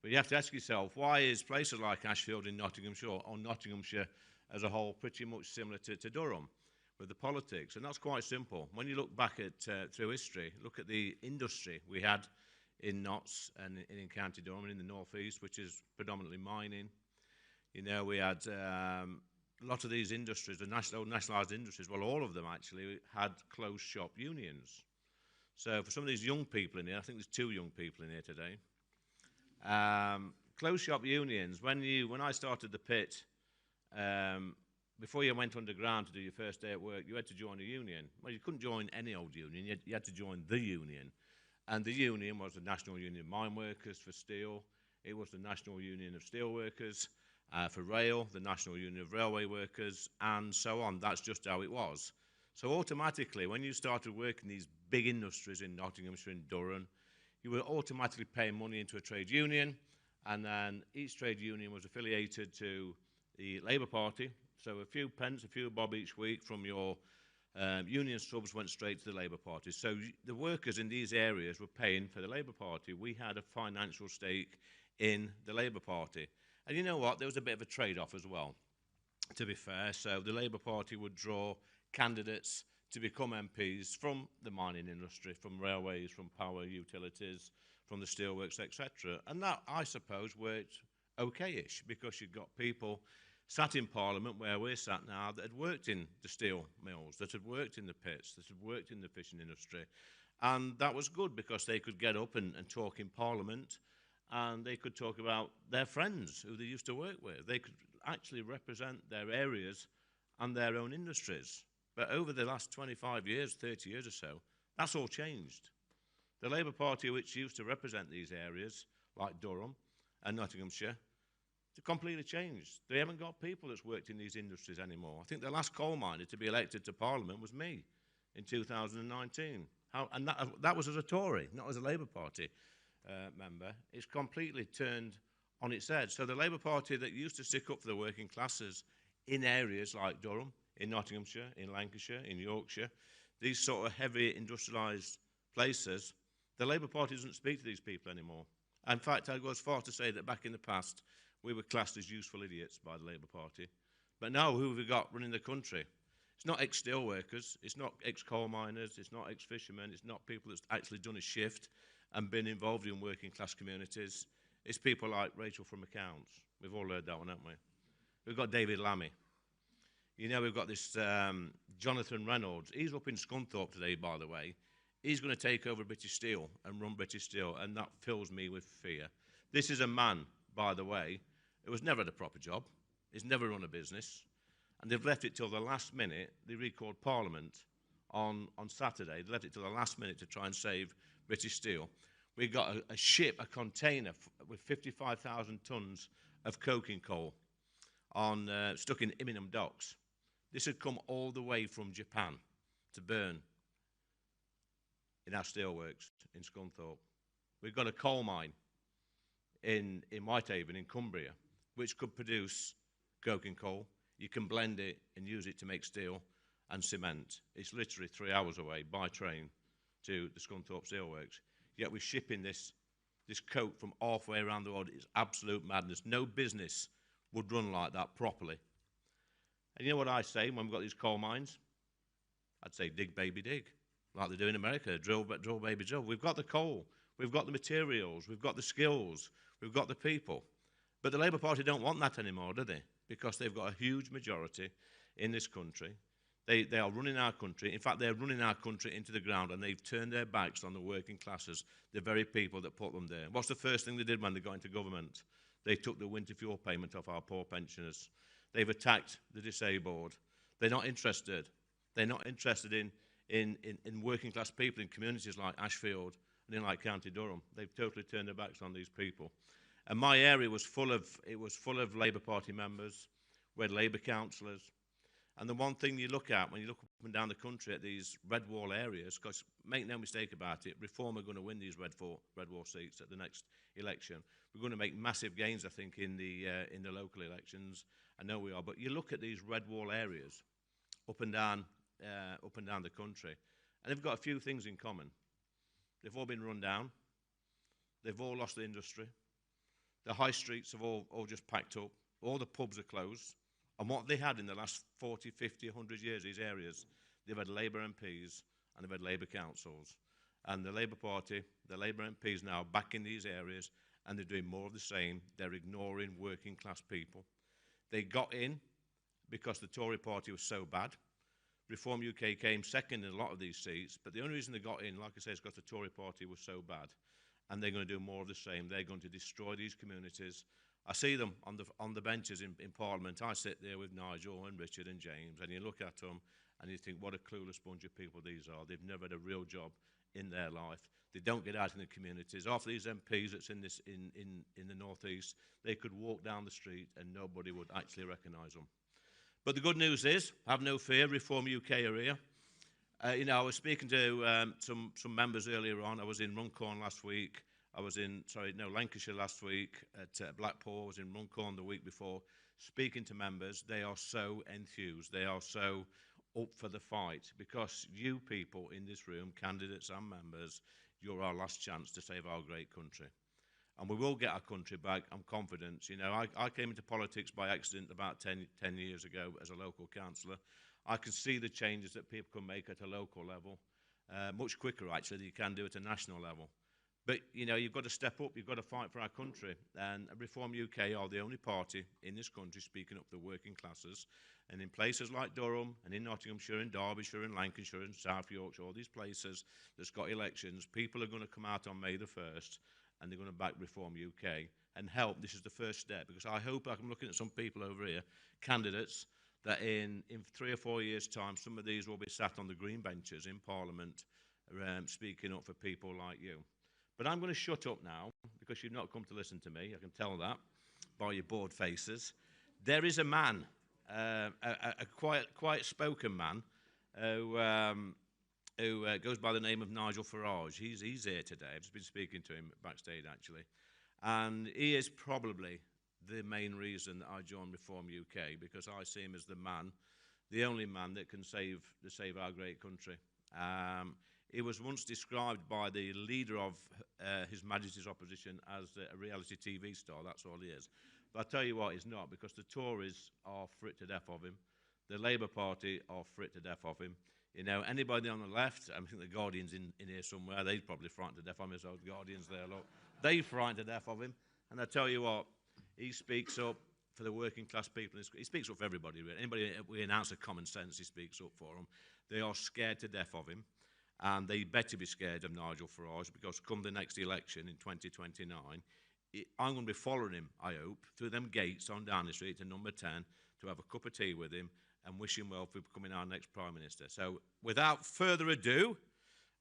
But you have to ask yourself, why is places like Ashfield in Nottinghamshire, or Nottinghamshire as a whole, pretty much similar to Durham with the politics? And that's quite simple. When you look back at through history, look at the industry we had in Notts and in County Durham and in the northeast, which is predominantly mining. You know, we had a lot of these industries, the nationalised industries, well, all of them actually had closed shop unions. So for some of these young people in here, I think there's 2 young people in here today, closed shop unions, when I started the pit, before you went underground to do your first day at work, you had to join a union. Well, you couldn't join any old union, you had to join the union. And the union was the National Union of Mine Workers for steel, it was the National Union of Steel Workers, for rail, the National Union of Railway Workers, and so on. That's just how it was. So automatically, when you started working these big industries in Nottinghamshire and Durham, you were automatically paying money into a trade union, and then each trade union was affiliated to the Labour Party. So a few pence, a few bob each week from your union subs went straight to the Labour Party. So the workers in these areas were paying for the Labour Party. We had a financial stake in the Labour Party. And you know what? There was a bit of a trade-off as well, to be fair. So the Labour Party would draw candidates to become MPs from the mining industry, from railways, from power utilities, from the steelworks, etc. And that, I suppose, worked okay-ish, because you've got people sat in Parliament, where we're sat now, that had worked in the steel mills, that had worked in the pits, that had worked in the fishing industry. And that was good, because they could get up and talk in Parliament, and they could talk about their friends who they used to work with. They could actually represent their areas and their own industries. But over the last 25 years, 30 years or so, that's all changed. The Labour Party, which used to represent these areas, like Durham and Nottinghamshire, it's completely changed. They haven't got people that's worked in these industries anymore. I think the last coal miner to be elected to Parliament was me in 2019. And that was as a Tory, not as a Labour Party member. It's completely turned on its head. So the Labour Party that used to stick up for the working classes in areas like Durham, in Nottinghamshire, in Lancashire, in Yorkshire, these sort of heavy industrialised places, the Labour Party doesn't speak to these people anymore. In fact, I go as far to say that back in the past, we were classed as useful idiots by the Labour Party. But now, who have we got running the country? It's not ex-steel workers, it's not ex-coal miners, it's not ex-fishermen, it's not people that's actually done a shift and been involved in working class communities. It's people like Rachel from Accounts. We've all heard that one, haven't we? We've got David Lammy. You know, we've got this Jonathan Reynolds. He's up in Scunthorpe today, by the way. He's going to take over British Steel and run British Steel, and that fills me with fear. This is a man, by the way, who has never had a proper job. He's never run a business. And they've left it till the last minute. They recalled Parliament on Saturday. They left it till the last minute to try and save British Steel. We got a ship, a container with 55,000 tonnes of coking coal stuck in Immingham docks. This had come all the way from Japan to burn in our steelworks in Scunthorpe. We've got a coal mine in Whitehaven in Cumbria, which could produce coking coal. You can blend it and use it to make steel and cement. It's literally 3 hours away by train to the Scunthorpe Steelworks. Yet we're shipping this coke from halfway around the world. It's absolute madness. No business would run like that properly. And you know what I say when we've got these coal mines? I'd say dig, baby, dig, like they do in America. Drill, baby, drill. We've got the coal. We've got the materials. We've got the skills. We've got the people. But the Labour Party don't want that anymore, do they? Because they've got a huge majority in this country. They are running our country. In fact, they're running our country into the ground, and they've turned their backs on the working classes, the very people that put them there. What's the first thing they did when they got into government? They took the winter fuel payment off our poor pensioners. They've attacked the disabled. They're not interested. They're not interested in working class people in communities like Ashfield and in like County Durham. They've totally turned their backs on these people. And my area was full of Labour Party members. We had Labour councillors. And the one thing you look at when you look up and down the country at these red wall areas, because make no mistake about it, Reform are going to win these red wall seats at the next election. We're going to make massive gains, I think, in the local elections. I know we are. But you look at these red wall areas up and down the country, and they've got a few things in common. They've all been run down. They've all lost the industry. The high streets have all just packed up. All the pubs are closed. And what they had in the last 40, 50, 100 years, these areas, they've had Labour MPs and they've had Labour councils. And the Labour Party, the Labour MPs now back in these areas, and they're doing more of the same. They're ignoring working class people. They got in because the Tory party was so bad. Reform UK came second in a lot of these seats, but the only reason they got in, like I say, is because the Tory party was so bad. And they're going to do more of the same. They're going to destroy these communities. I see them on the benches in Parliament. I sit there with Nigel and Richard and James, and you look at them and you think, what a clueless bunch of people these are. They've never had a real job in their life. They don't get out in the communities. Half of these MPs that's in the northeast, they could walk down the street and nobody would actually recognise them. But the good news is, have no fear, Reform UK are here. You know, I was speaking to some members earlier on. I was in Runcorn last week. I was in, Lancashire last week at Blackpool. I was in Runcorn the week before, speaking to members. They are so enthused. They are so up for the fight, because you people in this room, candidates and members, you're our last chance to save our great country. And we will get our country back, I'm confident. You know, I came into politics by accident about 10 years ago as a local councillor. I can see the changes that people can make at a local level, much quicker actually than you can do at a national level. But, you know, you've got to step up, you've got to fight for our country. And Reform UK are the only party in this country speaking up for the working classes. And in places like Durham, and in Nottinghamshire, and Derbyshire, and Lancashire, and South Yorkshire, all these places that's got elections, people are going to come out on May the 1st, and they're going to back Reform UK and help. This is the first step, because I hope, I'm looking at some people over here, candidates, that in 3 or 4 years' time, some of these will be sat on the green benches in Parliament, speaking up for people like you. But I'm going to shut up now, because you've not come to listen to me. I can tell that by your bored faces. There is a man, a quiet-spoken man, who goes by the name of Nigel Farage. He's here today. I've just been speaking to him backstage, actually. And he is probably the main reason that I joined Reform UK, because I see him as the man, the only man that can save our great country. He was once described by the leader of His Majesty's opposition as a reality TV star. That's all he is. But I tell you what, he's not, because the Tories are frit to death of him. The Labour Party are frit to death of him. You know, anybody on the left, I think the Guardian's in here somewhere, they're probably frightened to death of him. His old Guardians there, look. They're frightened to death of him. And I tell you what, he speaks up for the working class people. He speaks up for everybody, really. Anybody with an ounce of common sense, he speaks up for them. They are scared to death of him. And they better be scared of Nigel Farage, because come the next election in 2029, I'm going to be following him, I hope, through them gates on Downing Street to number 10 to have a cup of tea with him and wish him well for becoming our next Prime Minister. So without further ado,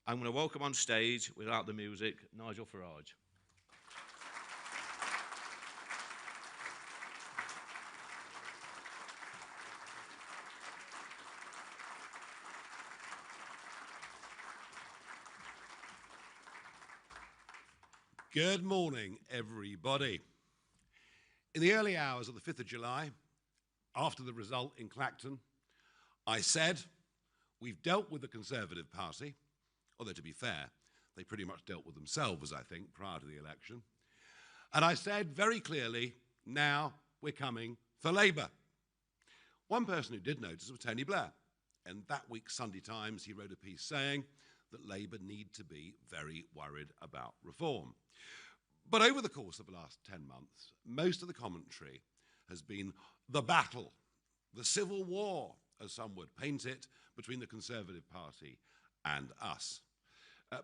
I'm going to welcome on stage, without the music, Nigel Farage. Good morning, everybody. In the early hours of the 5th of July, after the result in Clacton, I said, we've dealt with the Conservative Party, although to be fair, they pretty much dealt with themselves, I think, prior to the election. And I said very clearly, now we're coming for Labour. One person who did notice was Tony Blair. And that week's Sunday Times, he wrote a piece saying that Labour need to be very worried about reform. But over the course of the last 10 months, most of the commentary has been the battle, the civil war, as some would paint it, between the Conservative Party and us.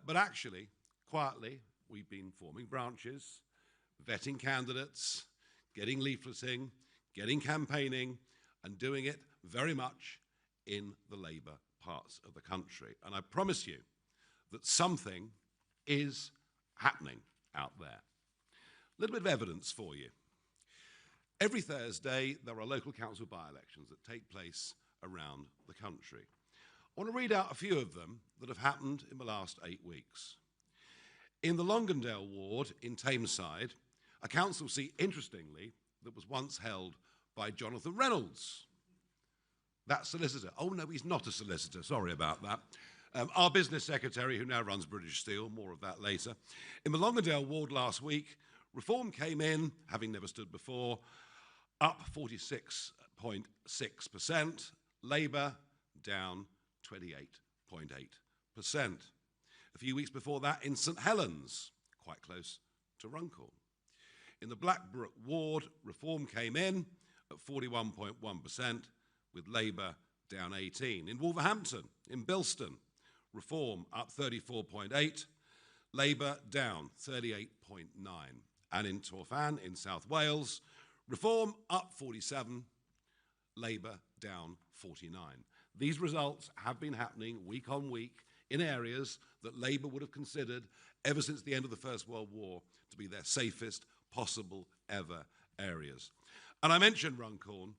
But actually, quietly, we've been forming branches, vetting candidates, getting leafleting, getting campaigning, and doing it very much in the Labour parts of the country. And I promise you that something is happening out there. A little bit of evidence for you. Every Thursday, there are local council by-elections that take place around the country. I want to read out a few of them that have happened in the last 8 weeks. In the Longondale ward in Tameside, a council seat, interestingly, that was once held by Jonathan Reynolds. That solicitor. Oh, no, he's not a solicitor. Sorry about that. Our business secretary, who now runs British Steel, more of that later. In the Longondale ward last week, Reform came in, having never stood before, up 46.6%. Labour down 28.8%. A few weeks before that in St Helens, quite close to Runcorn. In the Blackbrook ward, Reform came in at 41.1%, with Labour down 18. In Wolverhampton, in Bilston, Reform up 34.8, Labour down 38.9. And in Torfan, in South Wales, Reform up 47, Labour down 49. These results have been happening week on week in areas that Labour would have considered ever since the end of the First World War to be their safest possible ever areas. And I mentioned Runcorn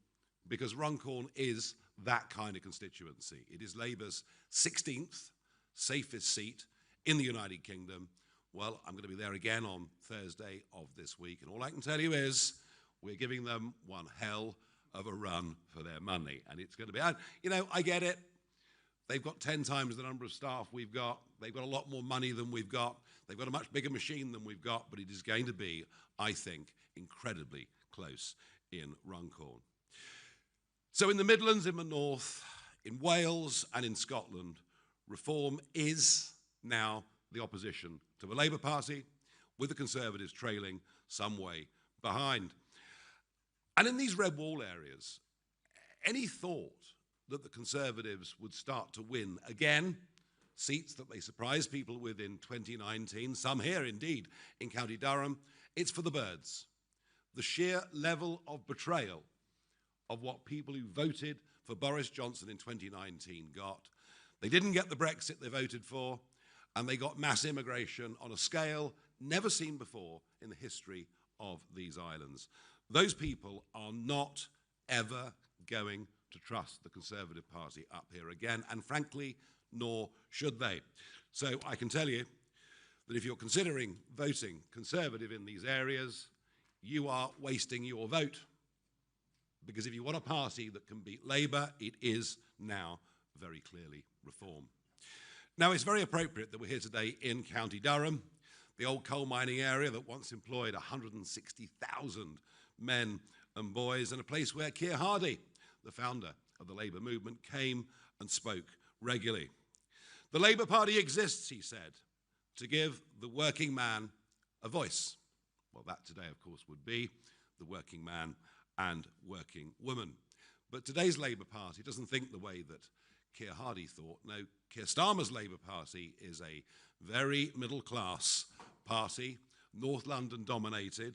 because Runcorn is that kind of constituency. It is Labour's 16th safest seat in the United Kingdom. Well, I'm going to be there again on Thursday of this week, and all I can tell you is we're giving them one hell of a run for their money, and it's going to be, you know, I get it. They've got 10 times the number of staff we've got. They've got a lot more money than we've got. They've got a much bigger machine than we've got, but it is going to be, I think, incredibly close in Runcorn. So in the Midlands, in the North, in Wales and in Scotland, Reform is now the opposition to the Labour Party, with the Conservatives trailing some way behind. And in these red wall areas, any thought that the Conservatives would start to win again seats that they surprised people with in 2019, some here indeed in County Durham, it's for the birds. The sheer level of betrayal of what people who voted for Boris Johnson in 2019 got. They didn't get the Brexit they voted for, and they got mass immigration on a scale never seen before in the history of these islands. Those people are not ever going to trust the Conservative Party up here again, and frankly, nor should they. So I can tell you that if you're considering voting Conservative in these areas, you are wasting your vote. Because if you want a party that can beat Labour, it is now very clearly Reform. Now, it's very appropriate that we're here today in County Durham, the old coal mining area that once employed 160,000 men and boys, and a place where Keir Hardie, the founder of the Labour movement, came and spoke regularly. The Labour Party exists, he said, to give the working man a voice. Well, that today, of course, would be the working man and working woman. But today's Labour Party doesn't think the way that Keir Hardie thought. No, Keir Starmer's Labour Party is a very middle-class party, North London dominated,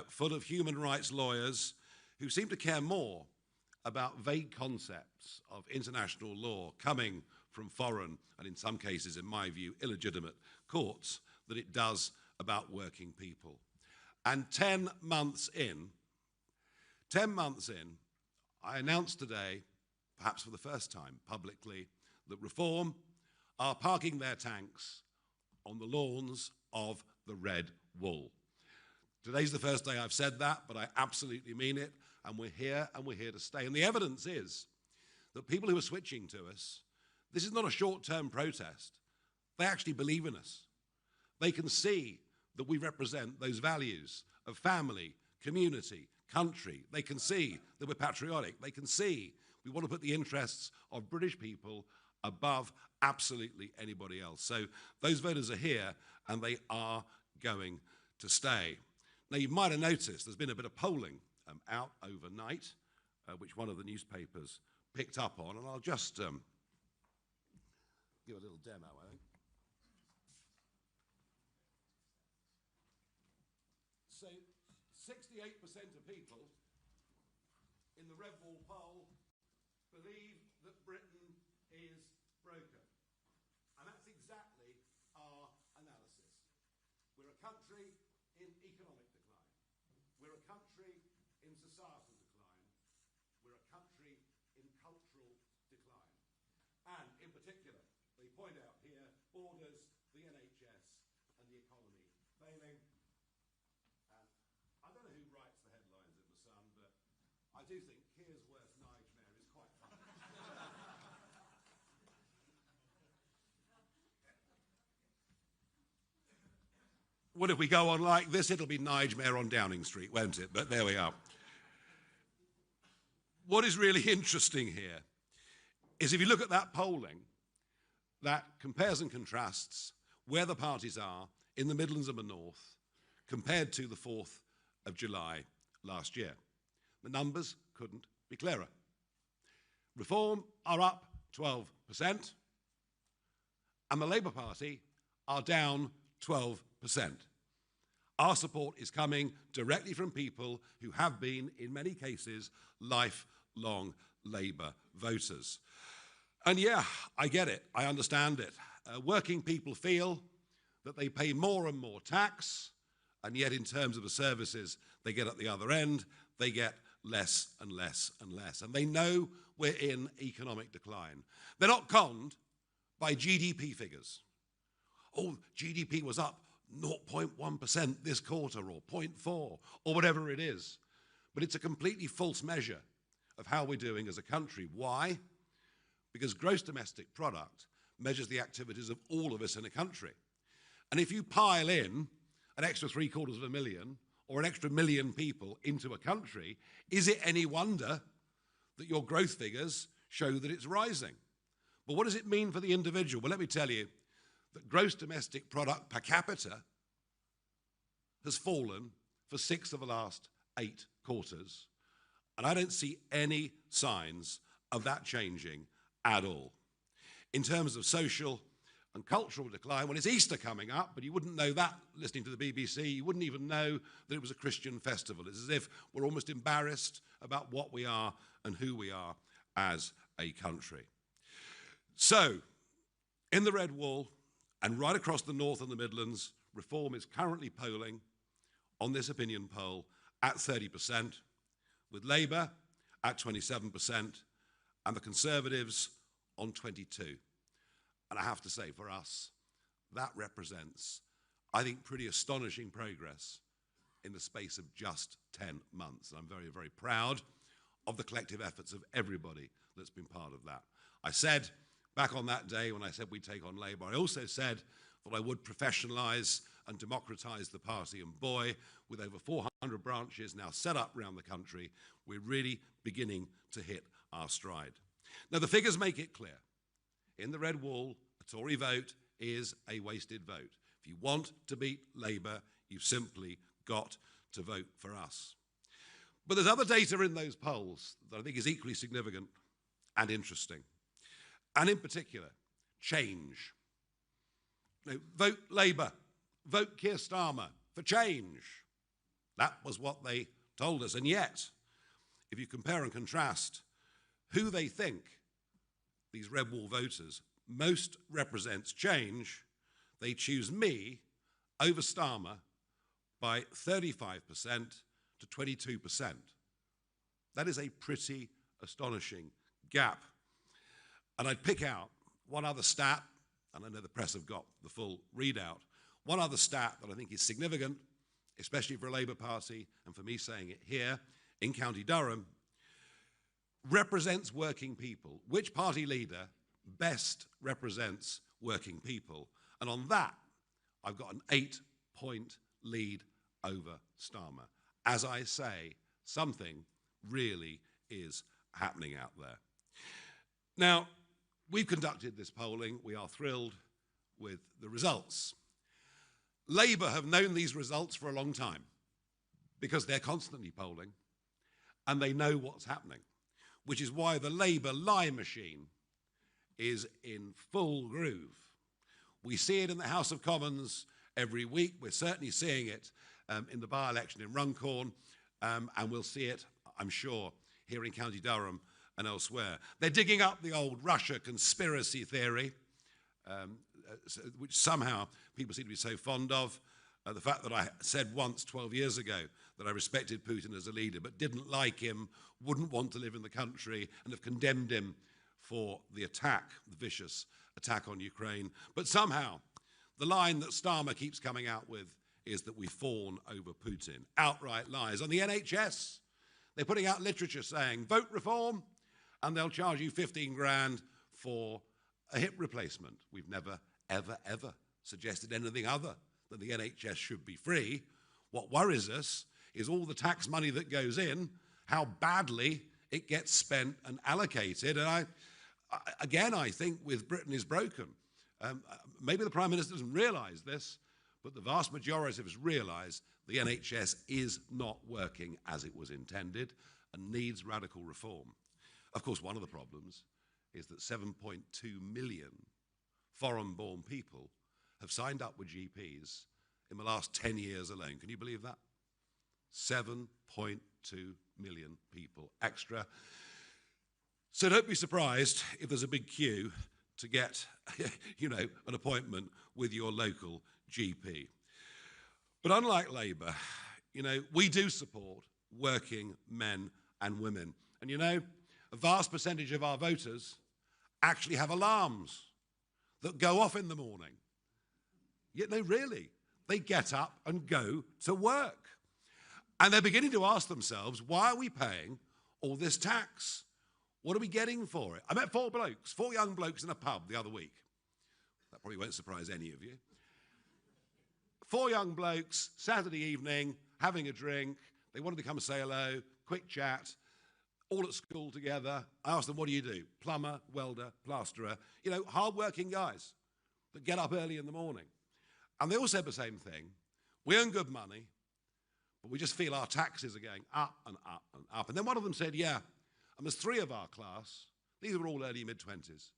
full of human rights lawyers who seem to care more about vague concepts of international law coming from foreign, and in some cases, in my view, illegitimate courts, than it does about working people. And 10 months in, I announced today, perhaps for the first time publicly, that Reform are parking their tanks on the lawns of the Red Wall. Today's the first day I've said that, but I absolutely mean it, and we're here to stay. And the evidence is that people who are switching to us, this is not a short-term protest. They actually believe in us. They can see that we represent those values of family, community, country. They can see that we're patriotic. They can see we want to put the interests of British people above absolutely anybody else. So those voters are here, and they are going to stay. Now, you might have noticed there's been a bit of polling out overnight, which one of the newspapers picked up on, and I'll just give a little demo, I think. So 68% of people in the Red Wall poll believe that Britain is broken. And that's exactly our analysis. We're a country in economic decline. We're a country in societal decline. We're a country in cultural decline. And in particular, they point out here, borders, the NHS, and the economy failing. And I don't know who writes the headlines in The Sun, but I do think Keir's worst nightmare is quite funny. What if we go on like this? It'll be Nightmare on Downing Street, won't it? But there we are. What is really interesting here is if you look at that polling, that compares and contrasts where the parties are in the Midlands and the North compared to the 4th of July last year. The numbers couldn't be clearer. Reform are up 12%, and the Labour Party are down 12%. Our support is coming directly from people who have been, in many cases, lifelong Labour voters. And yeah, I get it, I understand it. Working people feel that they pay more and more tax, and yet in terms of the services they get at the other end, they get less and less and less. And they know we're in economic decline. They're not conned by GDP figures. Oh, GDP was up 0.1% this quarter, or 0.4, or whatever it is. But it's a completely false measure of how we're doing as a country. Why? Because gross domestic product measures the activities of all of us in a country. And if you pile in an extra 750,000 or an extra million people into a country, is it any wonder that your growth figures show that it's rising? But what does it mean for the individual? Well, let me tell you that gross domestic product per capita has fallen for 6 of the last 8 quarters. And I don't see any signs of that changing at all. In terms of social and cultural decline, well, it's Easter coming up, but you wouldn't know that listening to the BBC. You wouldn't even know that it was a Christian festival. It's as if we're almost embarrassed about what we are and who we are as a country. So, in the Red Wall and right across the North and the Midlands, Reform is currently polling on this opinion poll at 30%, with Labour at 27%, and the Conservatives on 22%. And I have to say, for us, that represents, I think, pretty astonishing progress in the space of just 10 months. And I'm very, very proud of the collective efforts of everybody that's been part of that. I said back on that day when I said we'd take on Labour, I also said that I would professionalise and democratise the party. And boy, with over 400 branches now set up around the country, we're really beginning to hit our stride. Now, the figures make it clear. In the Red Wall, a Tory vote is a wasted vote. If you want to beat Labour, you've simply got to vote for us. But there's other data in those polls that I think is equally significant and interesting. And in particular, change. Vote Labour, vote Keir Starmer for change. That was what they told us. And yet, if you compare and contrast who they think, these Red Wall voters, most represents change, they choose me over Starmer by 35% to 22%. That is a pretty astonishing gap. And I'd pick out one other stat, and I know the press have got the full readout, one other stat that I think is significant, especially for a Labour Party, and for me saying it here, in County Durham, represents working people. Which party leader best represents working people? And on that, I've got an 8-point lead over Starmer. As I say, something really is happening out there. Now, we've conducted this polling. We are thrilled with the results. Labour have known these results for a long time because they're constantly polling and they know what's happening, which is why the Labour lie machine is in full groove. We see it in the House of Commons every week. We're certainly seeing it in the by-election in Runcorn, and we'll see it, I'm sure, here in County Durham and elsewhere. They're digging up the old Russia conspiracy theory, which somehow people seem to be so fond of. The fact that I said once 12 years ago that I respected Putin as a leader but didn't like him, wouldn't want to live in the country, and have condemned him for the attack, the vicious attack on Ukraine. But somehow, the line that Starmer keeps coming out with is that we fawn over Putin. Outright lies. On the NHS, they're putting out literature saying, vote Reform, and they'll charge you 15 grand for a hip replacement. We've never, ever, ever suggested anything other that the NHS should be free. What worries us is all the tax money that goes in, how badly it gets spent and allocated. And I think with Britain is broken. Maybe the Prime Minister doesn't realise this, but the vast majority of us realise the NHS is not working as it was intended and needs radical reform. Of course, one of the problems is that 7.2 million foreign-born people have signed up with GPs in the last 10 years alone. Can you believe that? 7.2 million people extra. So don't be surprised if there's a big queue to get, an appointment with your local GP. But unlike Labour, we do support working men and women. And a vast percentage of our voters actually have alarms that go off in the morning. Yet, no, really, they get up and go to work. And they're beginning to ask themselves, why are we paying all this tax? What are we getting for it? I met four young blokes in a pub the other week. That probably won't surprise any of you. Four young blokes, Saturday evening, having a drink. They wanted to come say hello, quick chat, all at school together. I asked them, what do you do? Plumber, welder, plasterer. Hard-working guys that get up early in the morning. And they all said the same thing. We earn good money, but we just feel our taxes are going up and up and up. And then one of them said, yeah, and there's three of our class, these were all early mid-20s,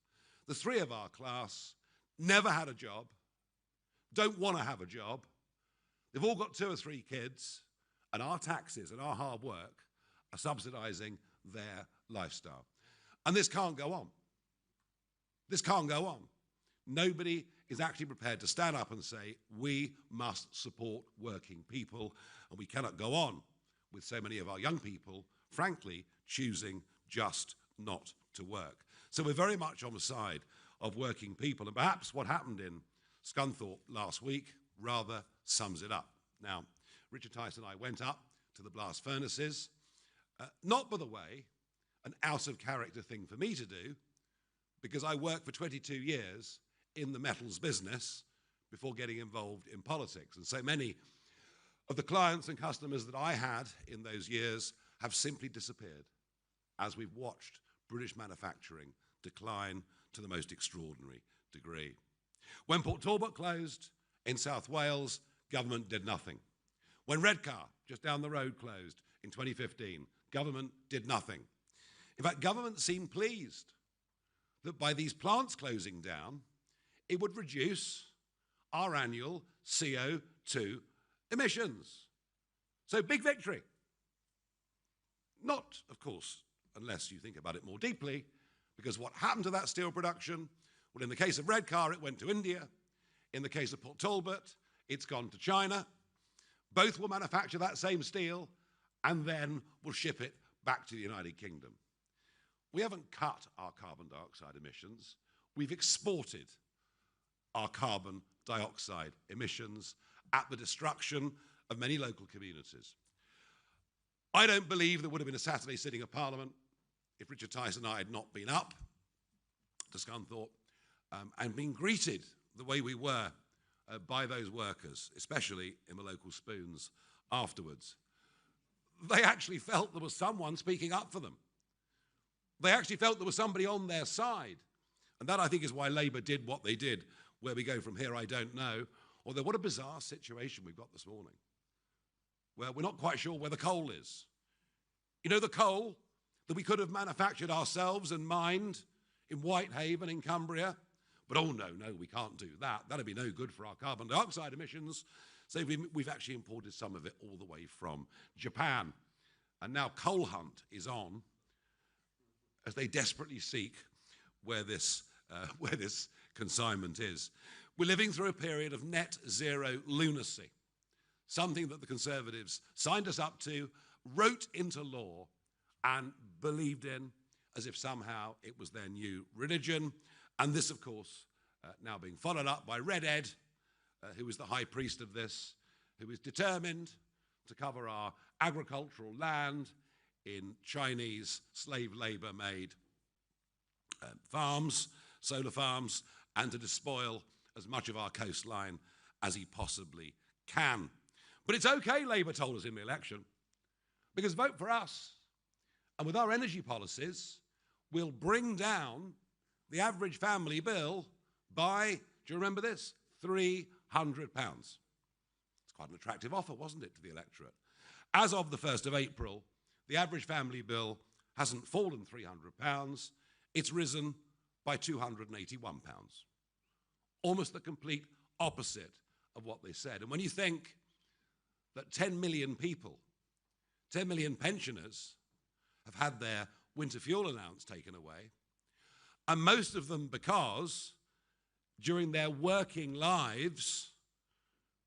the three of our class never had a job, don't want to have a job, they've all got 2 or 3 kids, and our taxes and our hard work are subsidising their lifestyle. And this can't go on. This can't go on. Nobody is actually prepared to stand up and say, we must support working people, and we cannot go on with so many of our young people, frankly, choosing just not to work. So we're very much on the side of working people, and perhaps what happened in Scunthorpe last week rather sums it up. Now, Richard Tyson and I went up to the blast furnaces, not, by the way, an out-of-character thing for me to do, because I worked for 22 years in the metals business before getting involved in politics. And so many of the clients and customers that I had in those years have simply disappeared as we've watched British manufacturing decline to the most extraordinary degree. When Port Talbot closed in South Wales, government did nothing. When Redcar, just down the road, closed in 2015, government did nothing. In fact, government seemed pleased that by these plants closing down, it would reduce our annual CO2 emissions. So big victory. Not, of course, unless you think about it more deeply, because what happened to that steel production? Well, in the case of Redcar, it went to India. In the case of Port Talbot, it's gone to China. Both will manufacture that same steel and then will ship it back to the United Kingdom. We haven't cut our carbon dioxide emissions. We've exported our carbon dioxide emissions at the destruction of many local communities. I don't believe there would have been a Saturday sitting of Parliament if Richard Tyson and I had not been up to Scunthorpe and been greeted the way we were by those workers, especially in the local spoons afterwards. They actually felt there was someone speaking up for them. They actually felt there was somebody on their side. And that, I think, is why Labour did what they did. Where we go from here, I don't know. Although what a bizarre situation we've got this morning, where we're not quite sure where the coal is. The coal that we could have manufactured ourselves and mined in Whitehaven in Cumbria. But oh no, we can't do that. That'd be no good for our carbon dioxide emissions. So we've actually imported some of it all the way from Japan. And now Coal Hunt is on as they desperately seek where this consignment is. We're living through a period of net zero lunacy, something that the Conservatives signed us up to, wrote into law, and believed in as if somehow it was their new religion. And this, of course, now being followed up by Red Ed, who is the high priest of this, who is determined to cover our agricultural land in Chinese slave labor-made farms, solar farms, and to despoil as much of our coastline as he possibly can. But it's okay, Labour told us in the election, because vote for us, and with our energy policies, we'll bring down the average family bill by, do you remember this? £300. It's quite an attractive offer, wasn't it, to the electorate? As of the 1st of April, the average family bill hasn't fallen £300, it's risen by £281. Almost the complete opposite of what they said. And when you think that 10 million people, 10 million pensioners have had their winter fuel allowance taken away, and most of them because during their working lives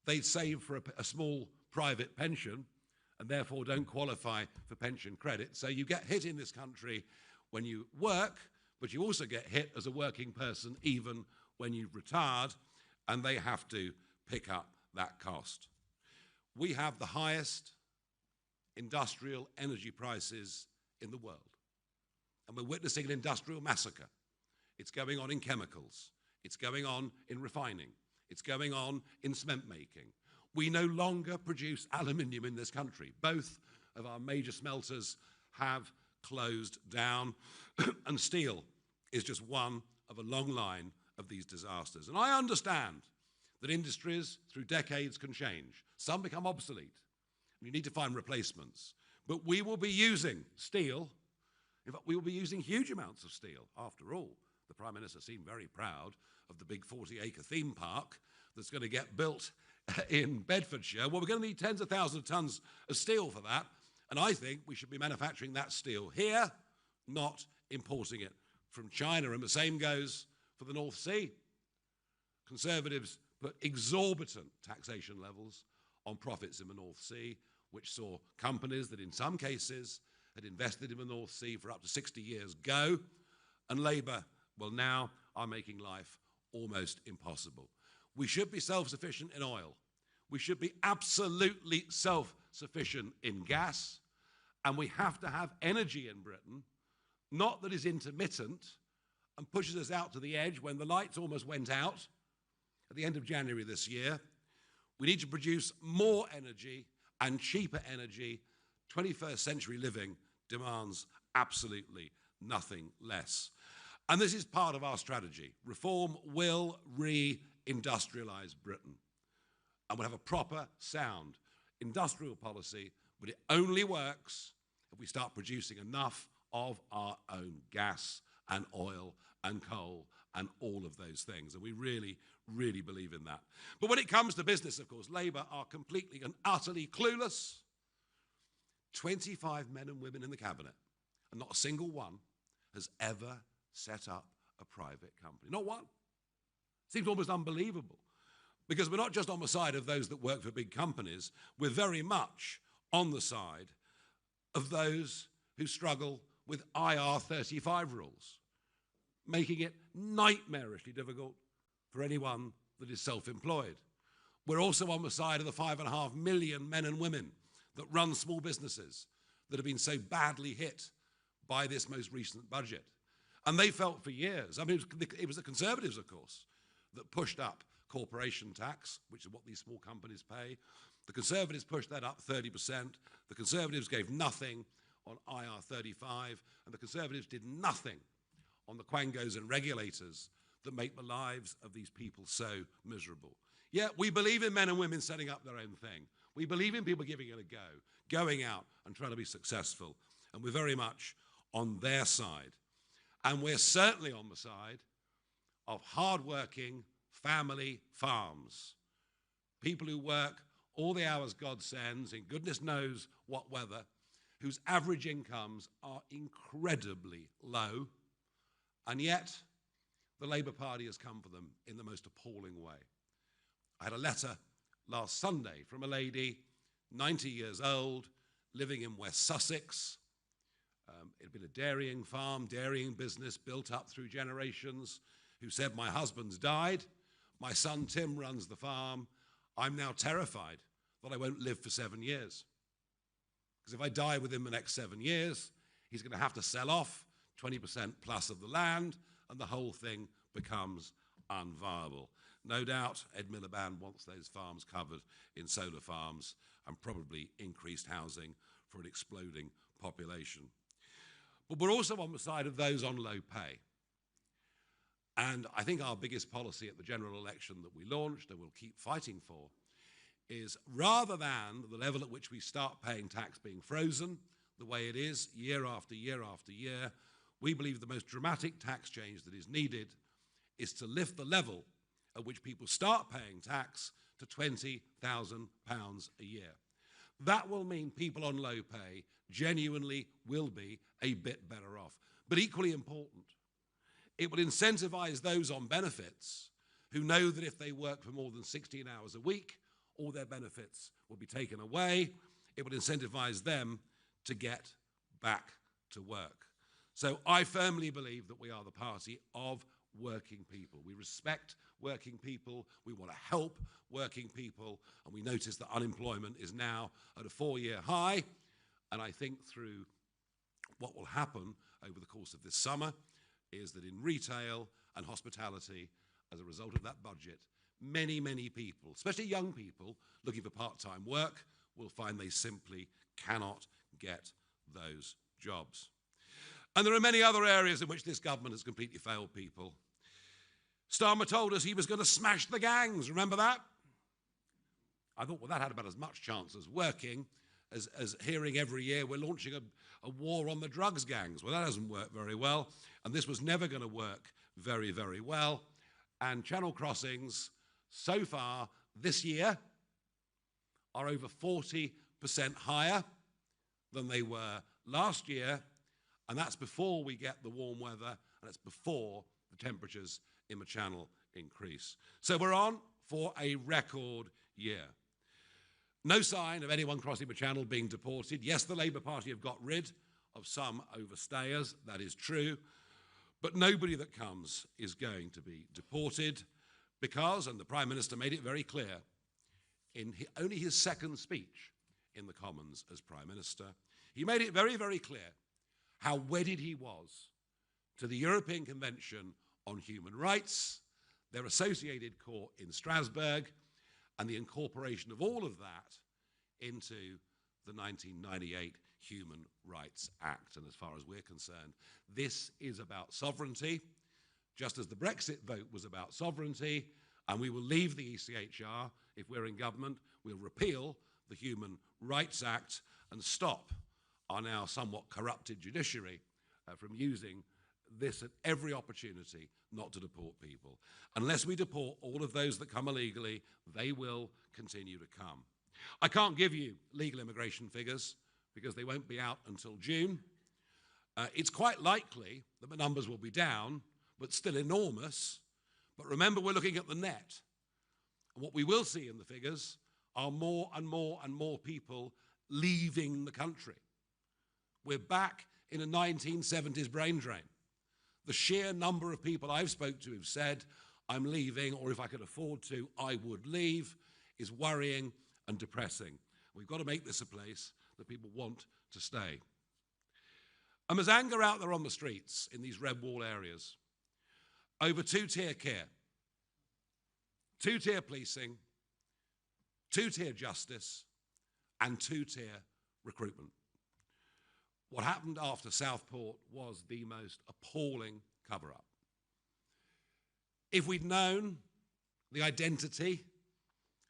they'd saved for a small private pension and therefore don't qualify for pension credit. So you get hit in this country when you work, but you also get hit as a working person even when you've retired, and they have to pick up that cost. We have the highest industrial energy prices in the world, and we're witnessing an industrial massacre. It's going on in chemicals, it's going on in refining, it's going on in cement making. We no longer produce aluminium in this country. Both of our major smelters have closed down, and steel is just one of a long line of these disasters. And I understand that industries through decades can change. Some become obsolete, and you need to find replacements. But we will be using steel. In fact, we will be using huge amounts of steel. After all, the Prime Minister seemed very proud of the big 40-acre theme park that's going to get built in Bedfordshire. Well, we're going to need tens of thousands of tons of steel for that, and I think we should be manufacturing that steel here, not importing it from China. And the same goes for the North Sea. Conservatives put exorbitant taxation levels on profits in the North Sea, which saw companies that in some cases had invested in the North Sea for up to 60 years go, and Labour, well, now are making life almost impossible. We should be self-sufficient in oil. We should be absolutely self-sufficient in gas, and we have to have energy in Britain, not that is intermittent and pushes us out to the edge when the lights almost went out at the end of January this year. We need to produce more energy and cheaper energy. 21st century living demands absolutely nothing less. And this is part of our strategy. Reform will re-industrialise Britain. And we'll have a proper, sound industrial policy, but it only works if we start producing enough of our own gas and oil and coal and all of those things. And we really, really believe in that. But when it comes to business, of course, Labour are completely and utterly clueless. 25 men and women in the cabinet, and not a single one has ever set up a private company. Not one. Seems almost unbelievable. Because we're not just on the side of those that work for big companies, we're very much on the side of those who struggle with IR35 rules, making it nightmarishly difficult for anyone that is self-employed. We're also on the side of the 5.5 million men and women that run small businesses that have been so badly hit by this most recent budget. And they felt for years, I mean, it was the Conservatives, of course, that pushed up corporation tax, which is what these small companies pay. The Conservatives pushed that up 30%. The Conservatives gave nothing on IR35, and the Conservatives did nothing on the quangos and regulators that make the lives of these people so miserable. Yeah, we believe in men and women setting up their own thing. We believe in people giving it a go, going out and trying to be successful, and we're very much on their side. And we're certainly on the side of hard-working family farms, people who work all the hours God sends in goodness knows what weather, whose average incomes are incredibly low, and yet the Labour Party has come for them in the most appalling way. I had a letter last Sunday from a lady, 90 years old, living in West Sussex. It had been a dairying farm, dairying business built up through generations, who said, my husband's died, my son Tim runs the farm, I'm now terrified that I won't live for 7 years. Because if I die within the next 7 years, he's going to have to sell off 20% plus of the land, and the whole thing becomes unviable. no doubt Ed Miliband wants those farms covered in solar farms and probably increased housing for an exploding population. But we're also on the side of those on low pay. And I think our biggest policy at the general election that we launched and we'll keep fighting for is, rather than the level at which we start paying tax being frozen the way it is year after year after year, we believe the most dramatic tax change that is needed is to lift the level at which people start paying tax to £20,000 a year. That will mean people on low pay genuinely will be a bit better off. But equally important, it will incentivize those on benefits who know that if they work for more than 16 hours a week, all their benefits will be taken away. It will incentivize them to get back to work. So I firmly believe that we are the party of working people. We respect working people, we want to help working people, and we notice that unemployment is now at a 4-year high. And I think through what will happen over the course of this summer is that in retail and hospitality, as a result of that budget, many, many people, especially young people looking for part-time work, will find they simply cannot get those jobs. And there are many other areas in which this government has completely failed people. Starmer told us he was going to smash the gangs. Remember that? I thought, well, that had about as much chance as working as hearing every year we're launching a war on the drugs gangs. Well, that hasn't worked very well, and this was never going to work very, very well. And channel crossings, so far this year, are over 40% higher than they were last year, and that's before we get the warm weather, and it's before the temperatures in the channel increase. So we're on for a record year. No sign of anyone crossing the channel being deported. Yes, the Labour Party have got rid of some overstayers, that is true, but nobody that comes is going to be deported because, and the Prime Minister made it very clear in only his second speech in the Commons as Prime Minister, he made it very, very clear how wedded he was to the European Convention on Human Rights, their associated court in Strasbourg, and the incorporation of all of that into the 1998 Human Rights Act. And as far as we're concerned, this is about sovereignty, just as the Brexit vote was about sovereignty, and we will leave the ECHR if we're in government. We'll repeal the Human Rights Act and stop our now somewhat corrupted judiciary from using this at every opportunity not to deport people. Unless we deport all of those that come illegally, they will continue to come. I can't give you legal immigration figures because they won't be out until June. It's quite likely that the numbers will be down, but still enormous. But remember, we're looking at the net. And what we will see in the figures are more and more and more people leaving the country. We're back in a 1970s brain drain. The sheer number of people I've spoke to who've said, I'm leaving, or if I could afford to, I would leave, is worrying and depressing. We've got to make this a place that people want to stay. And there's anger out there on the streets in these red wall areas over two-tier care, two-tier policing, two-tier justice, and two-tier recruitment. What happened after Southport was the most appalling cover-up. If we'd known the identity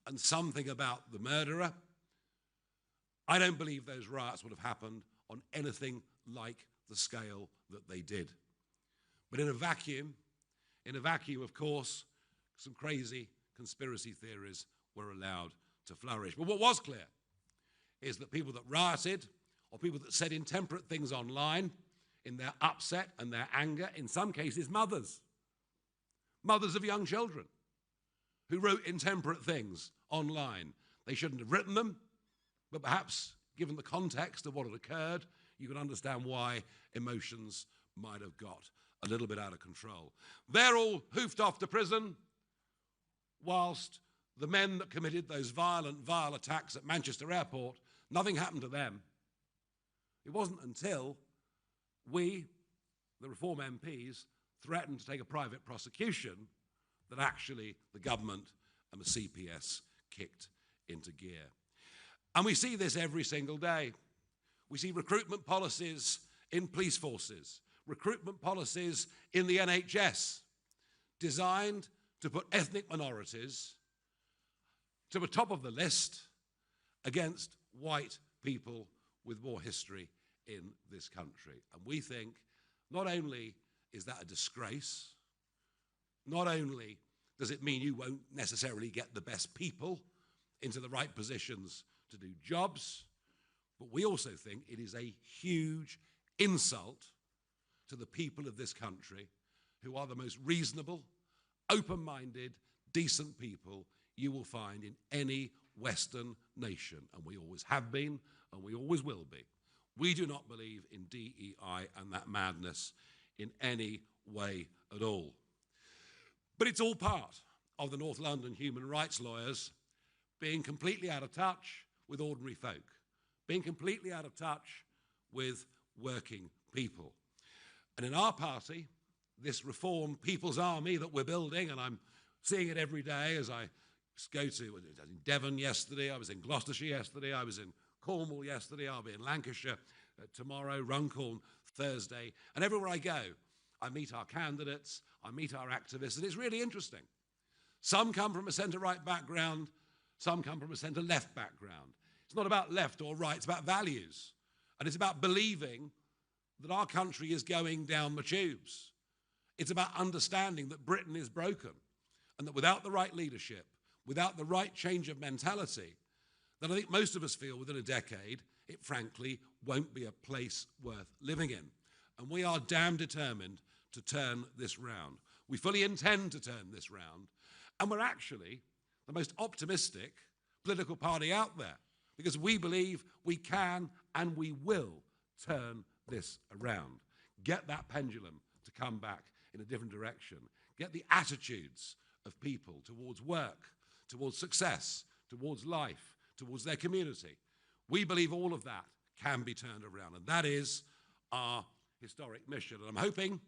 and something about the murderer, I don't believe those riots would have happened on anything like the scale that they did. But in a vacuum, of course, some crazy conspiracy theories were allowed to flourish. But what was clear is that people that rioted, or people that said intemperate things online in their upset and their anger, in some cases mothers of young children who wrote intemperate things online. They shouldn't have written them, but perhaps given the context of what had occurred, you can understand why emotions might have got a little bit out of control. They're all hoofed off to prison, whilst the men that committed those vile attacks at Manchester Airport, nothing happened to them. It wasn't until we, the Reform MPs, threatened to take a private prosecution that actually the government and the CPS kicked into gear. And we see this every single day. We see recruitment policies in police forces, recruitment policies in the NHS, designed to put ethnic minorities to the top of the list against white people with more history in this country. And we think not only is that a disgrace, not only does it mean you won't necessarily get the best people into the right positions to do jobs, but we also think it is a huge insult to the people of this country, who are the most reasonable, open-minded, decent people you will find in any Western nation. And we always have been, and we always will be. We do not believe in DEI and that madness in any way at all. But it's all part of the North London human rights lawyers being completely out of touch with ordinary folk, being completely out of touch with working people. And in our party, this reform people's army that we're building, and I'm seeing it every day as I go to, I was in Devon yesterday, I was in Gloucestershire yesterday, I was in Cornwall yesterday, I'll be in Lancashire tomorrow, Runcorn Thursday, and everywhere I go, I meet our candidates, I meet our activists, and it's really interesting. Some come from a centre-right background, some come from a centre-left background. It's not about left or right, it's about values. And it's about believing that our country is going down the tubes. It's about understanding that Britain is broken and that without the right leadership, without the right change of mentality, that I think most of us feel within a decade, it frankly won't be a place worth living in. And we are damn determined to turn this round. We fully intend to turn this round, and we're actually the most optimistic political party out there, because we believe we can and we will turn this around. Get that pendulum to come back in a different direction. Get the attitudes of people towards work, towards success, towards life, towards their community. We believe all of that can be turned around, and that is our historic mission. And I'm hoping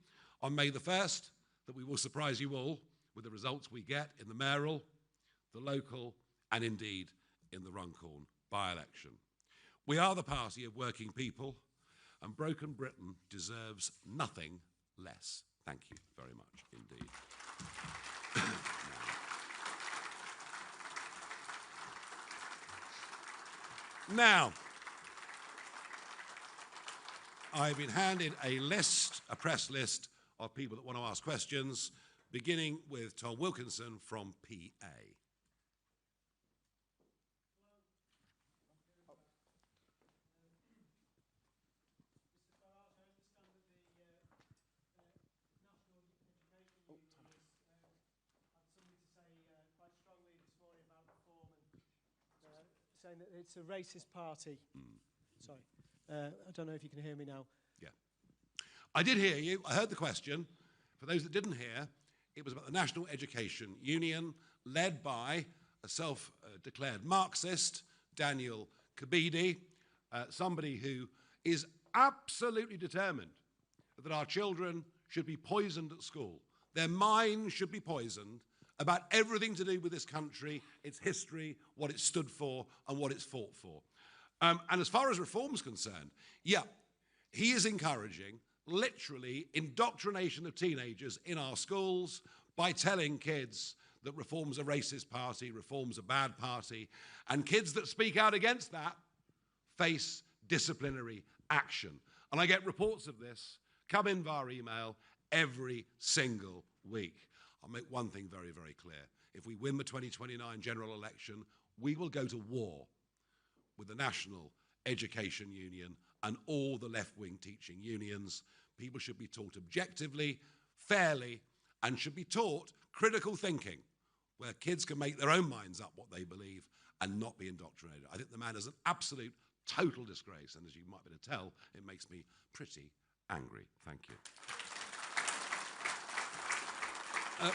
on May the 1st that we will surprise you all with the results we get in the mayoral, the local, and indeed in the Runcorn by-election. We are the party of working people, and broken Britain deserves nothing less. Thank you very much indeed. Now, I've been handed a list, a press list, of people that want to ask questions, beginning with Tom Wilkinson from PA. Saying that it's a racist party. Sorry. I don't know if you can hear me now. Yeah. I did hear you. I heard the question. For those that didn't hear, it was about the National Education Union, led by a self-declared Marxist, Daniel Kabidi, somebody who is absolutely determined that our children should be poisoned at school. Their minds should be poisoned about everything to do with this country, its history, what it stood for, and what it's fought for. And as far as reform's concerned, yeah, he is encouraging literally indoctrination of teenagers in our schools by telling kids that reform's a racist party, reform's a bad party, and kids that speak out against that face disciplinary action. And I get reports of this come in via email every single week. I'll make one thing very, very clear. If we win the 2029 general election, we will go to war with the National Education Union and all the left-wing teaching unions. People should be taught objectively, fairly, and should be taught critical thinking, where kids can make their own minds up what they believe and not be indoctrinated. I think the man is an absolute, total disgrace, and as you might be able to tell, it makes me pretty angry. Thank you.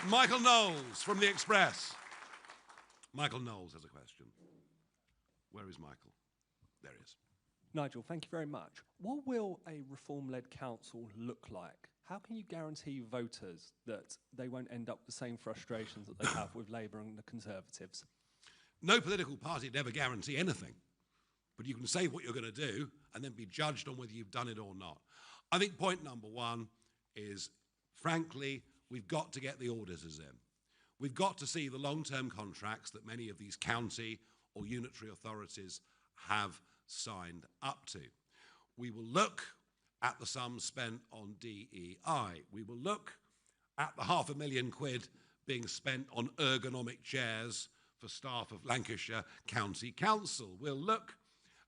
Michael Knowles from The Express. Michael Knowles has a question. Where is Michael? There he is. Nigel, thank you very much. What will a reform-led council look like? How can you guarantee voters that they won't end up with the same frustrations that they have with Labour and the Conservatives? No political party would ever guarantee anything, but you can say what you're going to do and then be judged on whether you've done it or not. I think point number one is, frankly, we've got to get the auditors in. We've got to see the long-term contracts that many of these county or unitary authorities have signed up to. We will look at the sums spent on DEI. We will look at the £500,000 being spent on ergonomic chairs for staff of Lancashire County Council. We'll look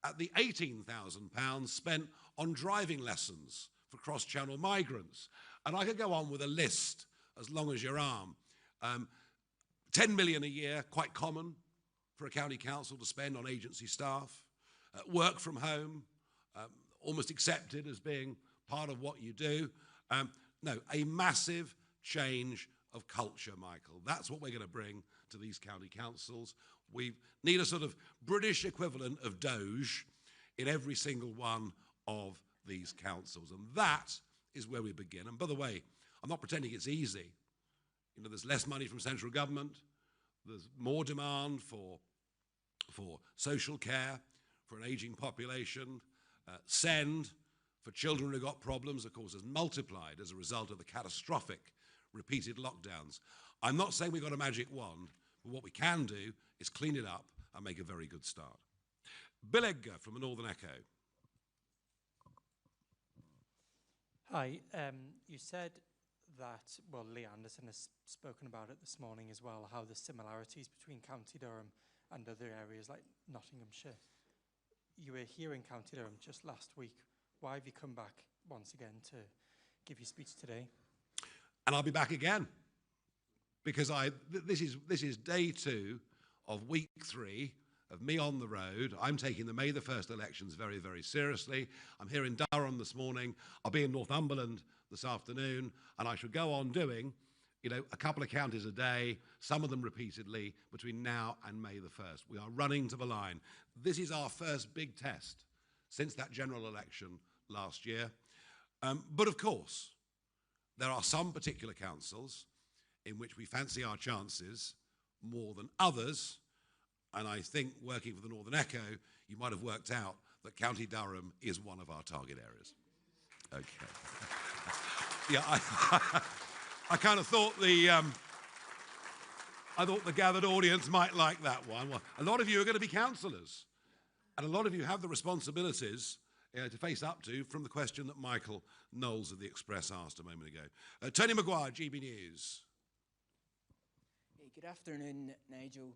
at the £18,000 spent on driving lessons for cross-channel migrants. And I could go on with a list as long as your arm. 10 million a year, quite common for a county council to spend on agency staff. Work from home, almost accepted as being part of what you do. No, a massive change of culture, Michael. That's what we're going to bring to these county councils. We need a sort of British equivalent of Doge in every single one of these councils. And that is where we begin. And by the way, I'm not pretending it's easy. You know, there's less money from central government. There's more demand for social care, for an aging population. Send for children who got problems, of course, has multiplied as a result of the catastrophic repeated lockdowns. I'm not saying we've got a magic wand, but what we can do is clean it up and make a very good start. Bill Edgar from the Northern Echo. Hi, you said that, well, Lee Anderson has spoken about it this morning as well, how the similarities between County Durham and other areas like Nottinghamshire. You were here in County Durham just last week. Why have you come back once again to give your speech today? And I'll be back again, because this is day 2 of week 3 of me on the road. I'm taking the May the 1st elections very, very seriously. I'm here in Durham this morning. I'll be in Northumberland this afternoon, and I shall go on doing, you know, a couple of counties a day, some of them repeatedly, between now and May the 1st. We are running to the line. This is our first big test since that general election last year. But of course, there are some particular councils in which we fancy our chances more than others. And I think, working for the Northern Echo, you might have worked out that County Durham is one of our target areas. Okay. Yeah, I kind of thought the gathered audience might like that one. Well, a lot of you are going to be councillors, and a lot of you have the responsibilities to face up to from the question that Michael Knowles of the Express asked a moment ago. Tony Maguire, GB News. Hey, good afternoon, Nigel.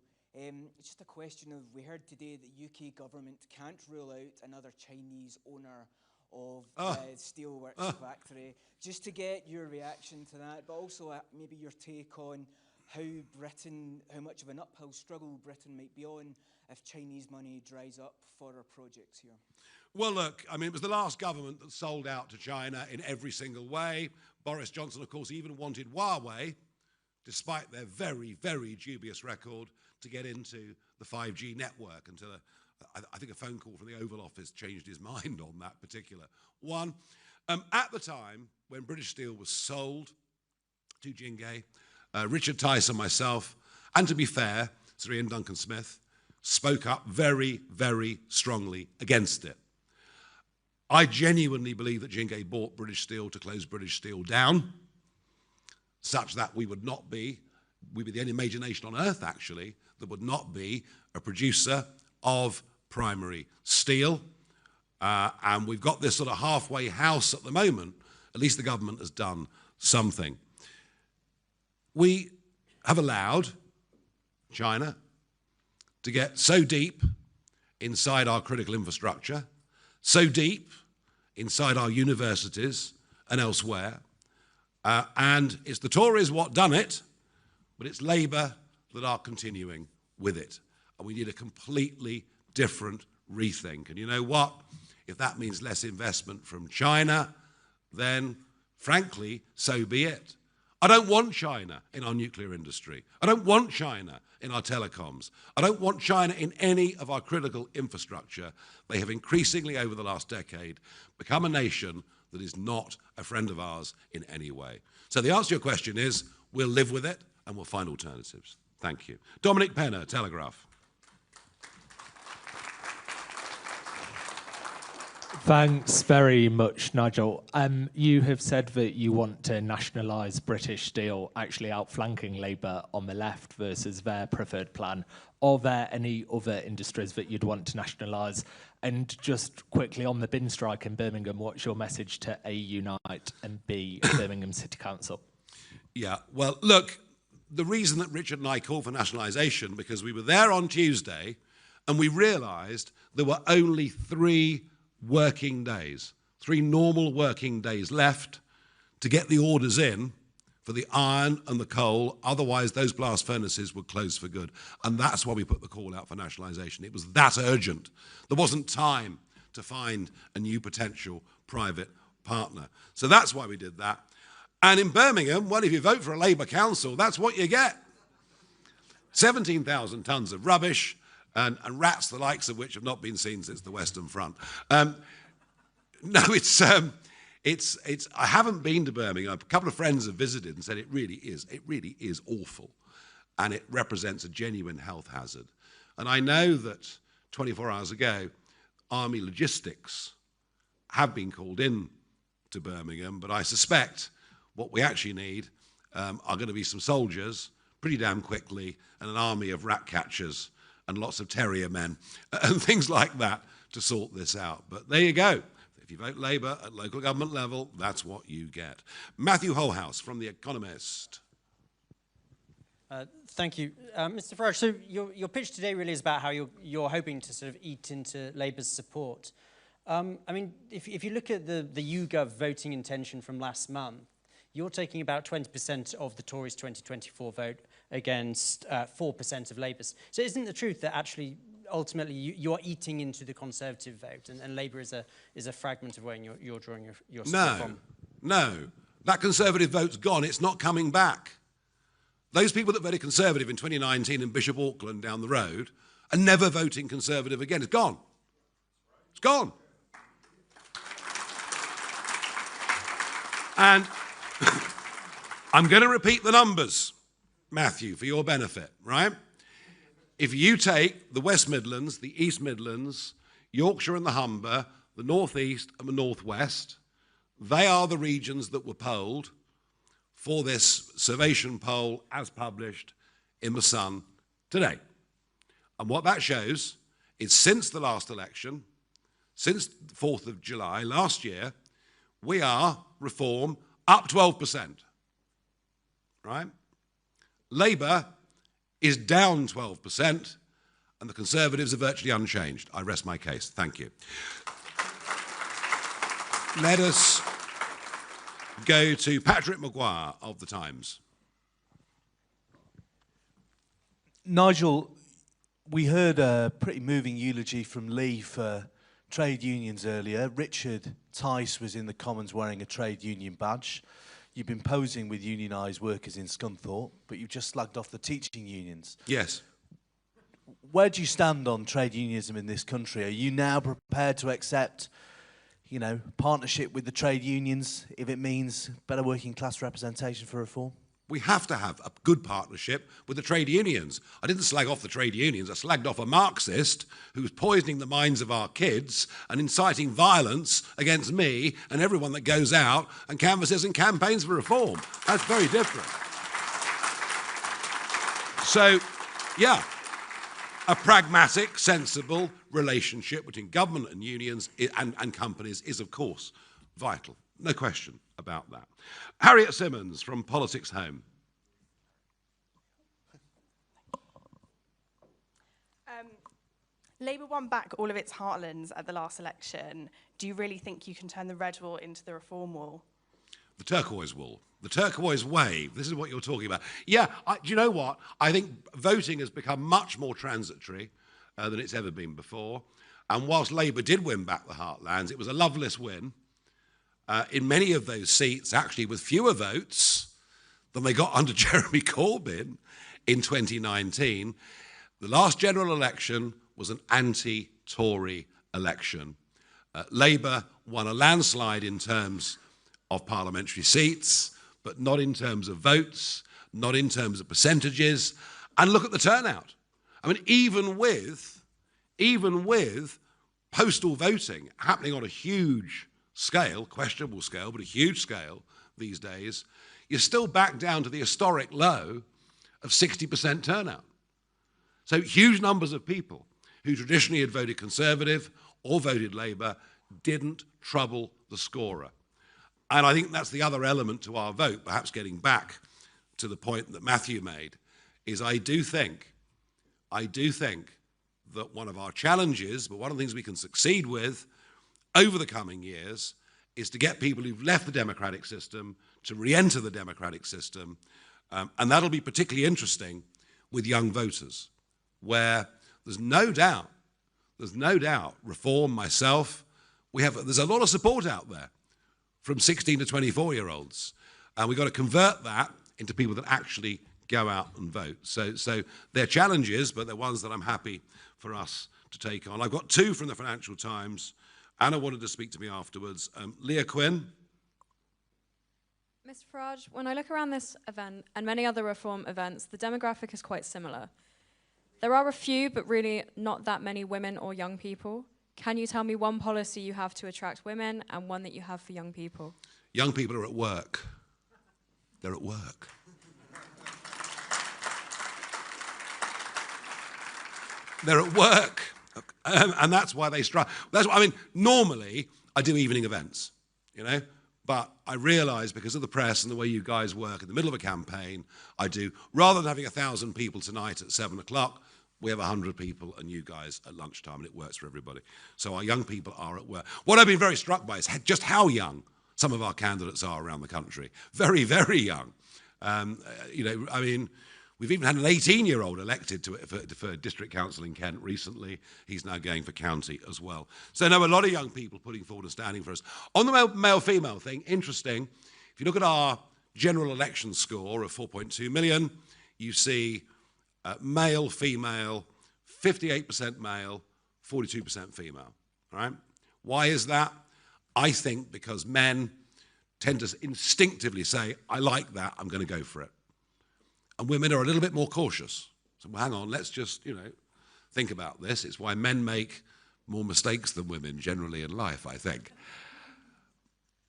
Just a question of, we heard today that the UK government can't rule out another Chinese owner of steelworks factory. Just to get your reaction to that, but also maybe your take on how much of an uphill struggle Britain might be on if Chinese money dries up for our projects here. Well, look, I mean, it was the last government that sold out to China in every single way. Boris Johnson, of course, even wanted Huawei, despite their very, very dubious record, to get into the 5G network until I think a phone call from the Oval Office changed his mind on that particular one. At the time when British Steel was sold to Jinghe, Richard Tice and myself, and to be fair, Sir Ian Duncan Smith, spoke up very, very strongly against it. I genuinely believe that Jinghe bought British Steel to close British Steel down, such that we'd be the only major nation on earth, actually, that would not be a producer of primary steel. And we've got this sort of halfway house at the moment. At least the government has done something. We have allowed China to get so deep inside our critical infrastructure, so deep inside our universities and elsewhere. And it's the Tories what done it, but it's Labour that are continuing with it. And we need a completely different rethink. And you know what? If that means less investment from China, then frankly, so be it. I don't want China in our nuclear industry. I don't want China in our telecoms. I don't want China in any of our critical infrastructure. They have increasingly, over the last decade, become a nation that is not a friend of ours in any way. So the answer to your question is, we'll live with it and we'll find alternatives. Thank you. Dominic Penner, Telegraph. Thanks very much, Nigel. You have said that you want to nationalise British Steel, actually outflanking Labour on the left versus their preferred plan. Are there any other industries that you'd want to nationalise? And just quickly on the bin strike in Birmingham, what's your message to A, Unite, and B, Birmingham City Council? Yeah, well, look, the reason that Richard and I called for nationalisation, because we were there on Tuesday and we realised there were only 3 working days, 3 normal working days left to get the orders in for the iron and the coal. Otherwise, those blast furnaces would close for good. And that's why we put the call out for nationalisation. It was that urgent. There wasn't time to find a new potential private partner. So that's why we did that. And in Birmingham, well, if you vote for a Labour council, that's what you get. 17,000 tonnes of rubbish, and rats the likes of which have not been seen since the Western Front. No, I haven't been to Birmingham. A couple of friends have visited and said it really is awful, and it represents a genuine health hazard. And I know that 24 hours ago, Army logistics have been called in to Birmingham, but I suspect what we actually need are going to be some soldiers pretty damn quickly, and an army of rat catchers and lots of terrier men and things like that to sort this out. But there you go. If you vote Labour at local government level, that's what you get. Matthew Holhouse from The Economist. Thank you. Mr. Farage, so your pitch today really is about how you're hoping to sort of eat into Labour's support. I mean, if you look at the YouGov voting intention from last month, you're taking about 20% of the Tories' 2024 vote against 4% of Labour's. So isn't the truth that actually, ultimately, you're eating into the Conservative vote, and Labour is a fragment of where you're drawing your support from? No. That Conservative vote's gone. It's not coming back. Those people that voted Conservative in 2019 in Bishop Auckland down the road are never voting Conservative again. It's gone. It's gone. And I'm going to repeat the numbers, Matthew, for your benefit, right? If you take the West Midlands, the East Midlands, Yorkshire and the Humber, the North East and the North West, they are the regions that were polled for this Survation poll as published in The Sun today. And what that shows is since the last election, since the 4th of July last year, we are, reform, up 12%, right? Labour is down 12%, and the Conservatives are virtually unchanged. I rest my case. Thank you. Let us go to Patrick Maguire of The Times. Nigel, we heard a pretty moving eulogy from Lee for trade unions earlier. Richard Tice was in the Commons wearing a trade union badge. You've been posing with unionised workers in Scunthorpe, but you've just slagged off the teaching unions. Yes. Where do you stand on trade unionism in this country? Are you now prepared to accept, you know, partnership with the trade unions if it means better working class representation for reform? We have to have a good partnership with the trade unions. I didn't slag off the trade unions. I slagged off a Marxist who was poisoning the minds of our kids and inciting violence against me and everyone that goes out and canvasses and campaigns for reform. That's very different. So, yeah, a pragmatic, sensible relationship between government and unions and companies is, of course, vital. No question about that. Harriet Simmons from Politics Home. Labour won back all of its heartlands at the last election. Do you really think you can turn the red wall into the reform wall? The turquoise wall. The turquoise wave. This is what you're talking about. Yeah, do you know what? I think voting has become much more transitory than it's ever been before. And whilst Labour did win back the heartlands, it was a loveless win. In many of those seats, actually with fewer votes than they got under Jeremy Corbyn, in 2019. The last general election was an anti-Tory election. Labour won a landslide in terms of parliamentary seats, but not in terms of votes, not in terms of percentages. And look at the turnout. I mean, even with postal voting happening on a huge scale, questionable scale, but a huge scale these days, you're still back down to the historic low of 60% turnout. So huge numbers of people who traditionally had voted Conservative or voted Labour didn't trouble the scorer. And I think that's the other element to our vote, perhaps getting back to the point that Matthew made, is I do think that one of our challenges, but one of the things we can succeed with over the coming years, is to get people who've left the democratic system to re-enter the democratic system. And that'll be particularly interesting with young voters, where there's no doubt, Reform, myself, there's a lot of support out there from 16 to 24-year-olds. And we've got to convert that into people that actually go out and vote. So they're challenges, but they're ones that I'm happy for us to take on. I've got two from the Financial Times. Anna wanted to speak to me afterwards. Leah Quinn. Mr. Farage, when I look around this event and many other reform events, the demographic is quite similar. There are a few, but really not that many women or young people. Can you tell me one policy you have to attract women and one that you have for young people? Young people are at work. They're at work. They're at work. And that's why they struggle. Normally, I do evening events, but I realise because of the press and the way you guys work in the middle of a campaign, rather than having 1,000 people tonight at 7 o'clock, we have 100 people and you guys at lunchtime, and it works for everybody. So our young people are at work. What I've been very struck by is just how young some of our candidates are around the country. Very, very young. We've even had an 18-year-old elected for district council in Kent recently. He's now going for county as well. So no, a lot of young people putting forward and standing for us. On the male-female thing, interesting. If you look at our general election score of 4.2 million, you see male, female, 58% male, 42% female, right? Why is that? I think because men tend to instinctively say, I like that, I'm going to go for it. And women are a little bit more cautious. So well, hang on, let's just, think about this. It's why men make more mistakes than women generally in life, I think.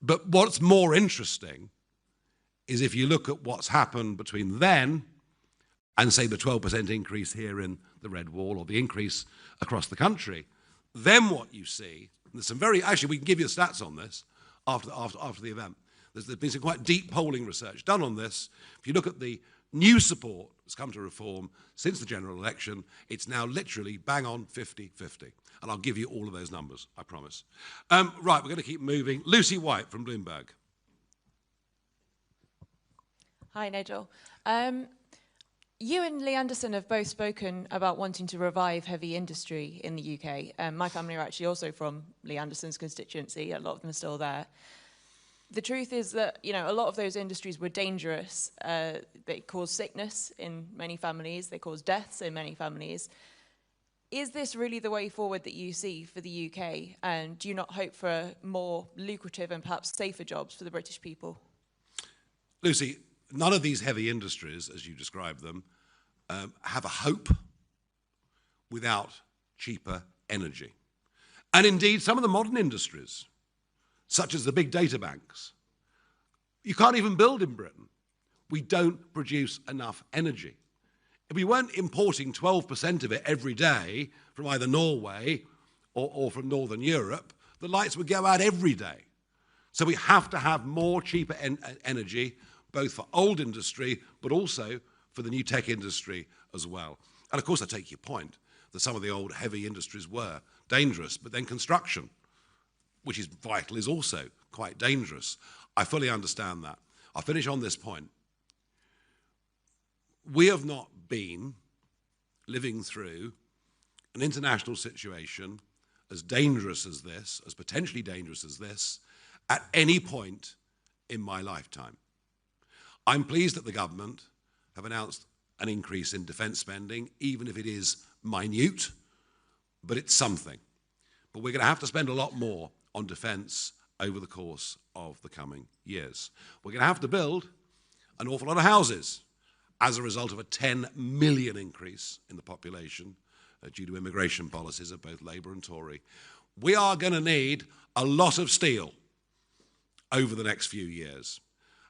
But what's more interesting is if you look at what's happened between then and say the 12% increase here in the Red Wall or the increase across the country, then what you see, and there's some actually we can give you the stats on this after the event. There's been some quite deep polling research done on this. If you look at the new support that's come to Reform since the general election, it's now literally bang on 50-50. And I'll give you all of those numbers, I promise. Right, we're going to keep moving. Lucy White from Bloomberg. Hi, Nigel. You and Lee Anderson have both spoken about wanting to revive heavy industry in the UK. My family are actually also from Lee Anderson's constituency. A lot of them are still there. The truth is that, a lot of those industries were dangerous. They caused sickness in many families. They caused deaths in many families. Is this really the way forward that you see for the UK? And do you not hope for more lucrative and perhaps safer jobs for the British people? Lucy, none of these heavy industries, as you describe them, have a hope without cheaper energy. And indeed, some of the modern industries, such as the big data banks, you can't even build in Britain. We don't produce enough energy. If we weren't importing 12% of it every day from either Norway or from Northern Europe, the lights would go out every day. So we have to have more cheaper energy, both for old industry, but also for the new tech industry as well. And of course, I take your point that some of the old heavy industries were dangerous, but then construction, which is vital, is also quite dangerous. I fully understand that. I'll finish on this point. We have not been living through an international situation as dangerous as this, as potentially dangerous as this, at any point in my lifetime. I'm pleased that the government have announced an increase in defence spending, even if it is minute, but it's something. But we're going to have to spend a lot more on defence over the course of the coming years. We're going to have to build an awful lot of houses as a result of a 10 million increase in the population due to immigration policies of both Labour and Tory. We are going to need a lot of steel over the next few years.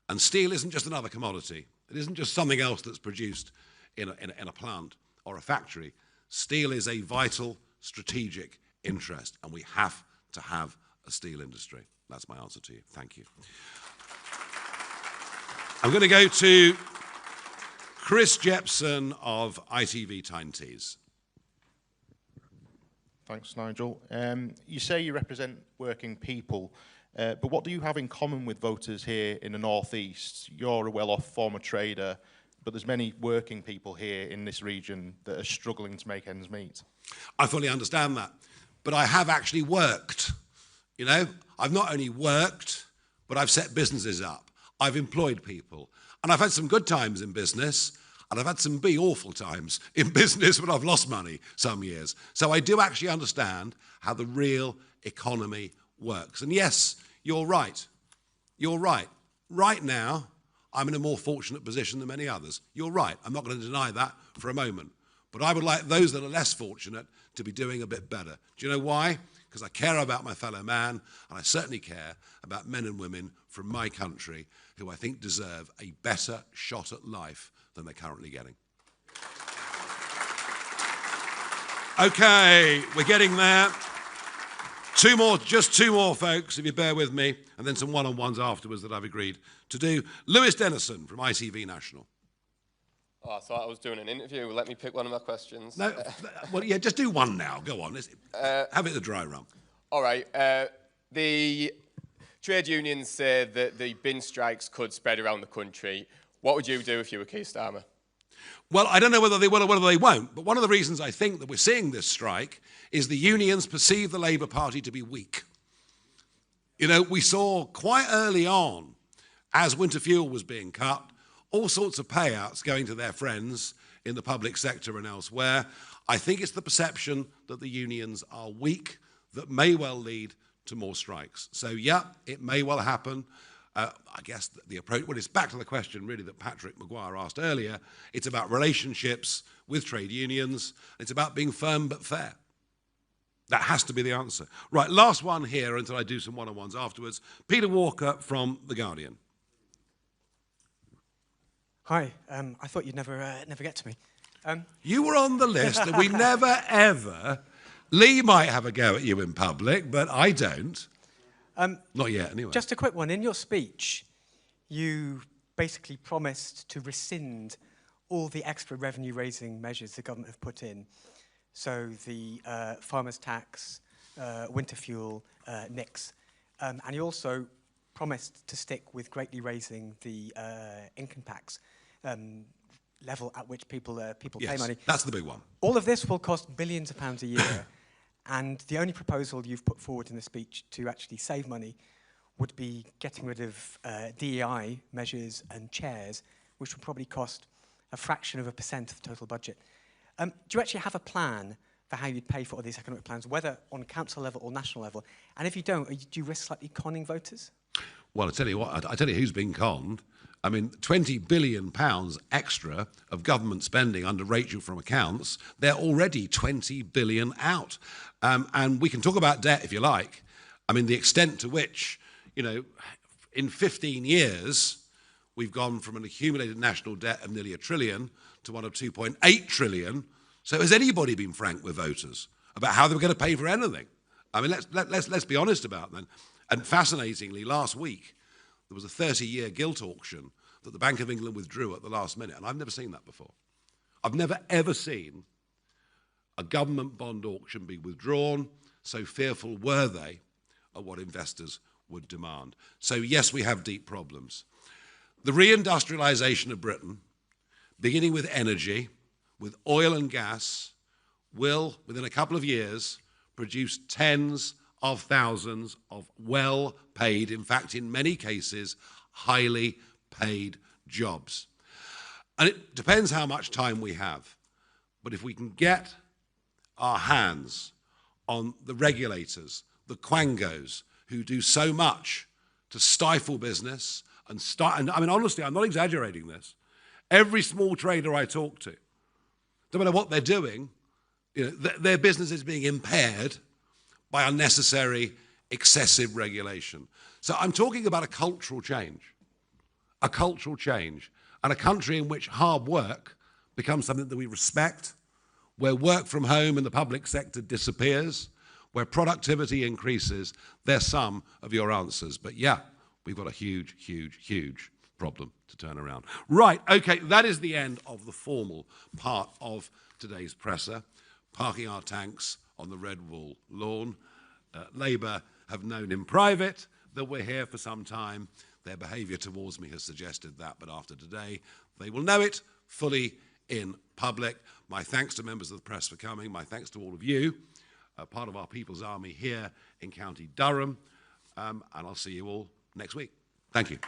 And steel isn't just another commodity. It isn't just something else that's produced in a plant or a factory. Steel is a vital strategic interest, and we have to have a steel industry. That's my answer to you. Thank you. I'm going to go to Chris Jepson of ITV Tyne Tees. Thanks, Nigel. You say you represent working people, but what do you have in common with voters here in the North East? You're a well-off former trader, but there's many working people here in this region that are struggling to make ends meet. I fully understand that, but I have actually worked. You know, I've not only worked, but I've set businesses up. I've employed people, and I've had some good times in business, and I've had some awful times in business when I've lost money some years. So I do actually understand how the real economy works. And yes, you're right. You're right. Right now, I'm in a more fortunate position than many others. You're right. I'm not going to deny that for a moment. But I would like those that are less fortunate to be doing a bit better. Do you know why? Because I care about my fellow man, and I certainly care about men and women from my country who I think deserve a better shot at life than they're currently getting. Okay, we're getting there. Just two more, folks, if you bear with me, and then some one-on-ones afterwards that I've agreed to do. Lewis Dennison from ITV National. Oh, I thought I was doing an interview. Let me pick one of my questions. No, well, yeah, just do one now. Go on. Have it the dry run. All right. The trade unions say that the bin strikes could spread around the country. What would you do if you were Keir Starmer? Well, I don't know whether they will or whether they won't, but one of the reasons I think that we're seeing this strike is the unions perceive the Labour Party to be weak. You know, we saw quite early on, as winter fuel was being cut, all sorts of payouts going to their friends in the public sector and elsewhere. I think it's the perception that the unions are weak that may well lead to more strikes. So, yeah, it may well happen. I guess the approach, well, it's back to the question really that Patrick Maguire asked earlier. It's about relationships with trade unions. It's about being firm but fair. That has to be the answer. Right, last one here until I do some one-on-ones afterwards. Peter Walker from The Guardian. Hi, I thought you'd never get to me. You were on the list and we never, ever... Lee might have a go at you in public, but I don't. Not yet, anyway. Just a quick one. In your speech, you basically promised to rescind all the extra revenue-raising measures the government have put in. So the farmers' tax, winter fuel, NICs. And you also promised to stick with greatly raising the income tax level at which people pay money. That's the big one. All of this will cost billions of pounds a year. And the only proposal you've put forward in the speech to actually save money would be getting rid of DEI measures and chairs, which would probably cost a fraction of a percent of the total budget. Do you actually have a plan for how you'd pay for all these economic plans, whether on council level or national level? And if you don't, do you risk slightly conning voters? Well, I tell you what, I tell you who's been conned. I mean, £20 billion extra of government spending under Rachel from accounts. They're already 20 billion out. And we can talk about debt if you like. I mean, the extent to which, you know, in 15 years, we've gone from an accumulated national debt of nearly £1 trillion to one of 2.8 trillion. So has anybody been frank with voters about how they were going to pay for anything? I mean, let's be honest about that. And fascinatingly, last week, there was a 30-year gilt auction that the Bank of England withdrew at the last minute, and I've never seen that before. I've never, ever seen a government bond auction be withdrawn, so fearful were they of what investors would demand. So yes, we have deep problems. The reindustrialisation of Britain, beginning with energy, with oil and gas, will, within a couple of years, produce tens of thousands of well-paid, in fact, in many cases, highly paid jobs. And it depends how much time we have. But if we can get our hands on the regulators, the quangos, who do so much to stifle business and I mean, honestly, I'm not exaggerating this. Every small trader I talk to, no matter what they're doing, you know, their business is being impaired by unnecessary, excessive regulation. So I'm talking about a cultural change, and a country in which hard work becomes something that we respect, where work from home in the public sector disappears, where productivity increases. They're some of your answers. But yeah, we've got a huge, huge, huge problem to turn around. Right, okay, that is the end of the formal part of today's presser, parking our tanks on the Red Wall lawn. Labour have known in private that we're here for some time. Their behaviour towards me has suggested that, but after today, they will know it fully in public. My thanks to members of the press for coming. My thanks to all of you, part of our People's Army here in County Durham. And I'll see you all next week. Thank you.